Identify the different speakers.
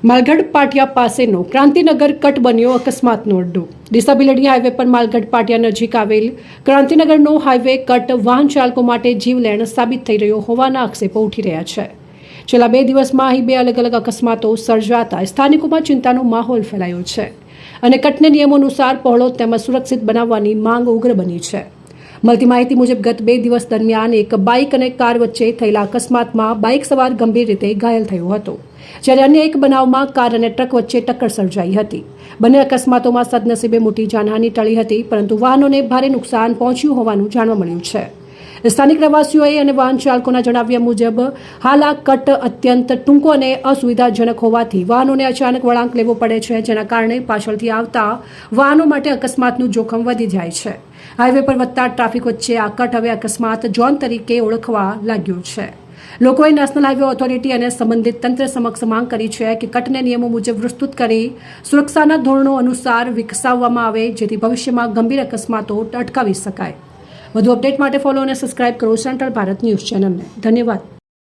Speaker 1: માલગઢ પાટિયા પાસેનો ક્રાંતિનગર cut બન્યો અકસ્માતનો અડ્ડો। Deesa Bildi highway પર માલગઢ પાટિયા નજીક આવેલ ક્રાંતિનગરનો હાઈવે કટ વાહન ચાલકો માટે જીવલેણ સાબિત થઈ રહ્યો હોવાના આક્ષેપો ઉઠી રહ્યા છે। છેલ્લા 2 દિવસમાં અહીં 2 અલગ અલગ અકસ્માતો સર્જાતા સ્થાનિકોમાં ચિંતાનો માહોલ ફેલાયો છે અને કટને નિયમો અનુસાર પહોળો તેમજ સુરક્ષિત બનાવવાની માંગ ઉગ્ર બની છે। મળતી માહિતી મુજબ ગત 2 દિવસ દરમિયાન એક બાઇક અને કાર વચ્ચે થયેલા અકસ્માતમાં બાઇક સવાર ગંભીર રીતે ઘાયલ થયો હતો, જ્યારે અન્ય એક બનાવમાં કાર અને ટ્રક વચ્ચે ટક્કર સર્જાઈ હતી। બંને અકસ્માતોમાં સદનસીબે મોટી જાનહાનિ ટળી હતી, પરંતુ વાહનોને ભારે નુકસાન પહોંચ્યું હોવાનું જાણવા મળ્યું છે। સ્થાનિક રહેવાસીઓએ અને વાહન ચાલકોના જણાવ્યા મુજબ હાલ આ કટ અત્યંત ટૂંકો અને અસુવિધાજનક હોવાથી વાહનોને અચાનક વળાંક લેવો પડે છે, જેના કારણે પાછળથી આવતા વાહનો માટે અકસ્માતનું જોખમ વધી જાય છે। હાઈવે પર વધતા ટ્રાફિક વચ્ચે આ કટ હવે અકસ્માત ઝોન તરીકે ઓળખવા લાગ્યો છે। લોકોએ નેશનલ હાઈવે ઓથોરિટી અને સંબંધિત તંત્ર સમક્ષ માંગ કરી છે કે કટને નિયમો મુજબ વિસ્તૃત કરી સુરક્ષાના ધોરણો અનુસાર વિકસાવવામાં આવે, જેથી ભવિષ્યમાં ગંભીર અકસ્માતો અટકાવી શકાય। વધુ અપડેટ માટે ફોલો અને સબસ્ક્રાઇબ કરો સેન્ટ્રલ ભારત ન્યૂઝ ચેનલને। ધન્યવાદ।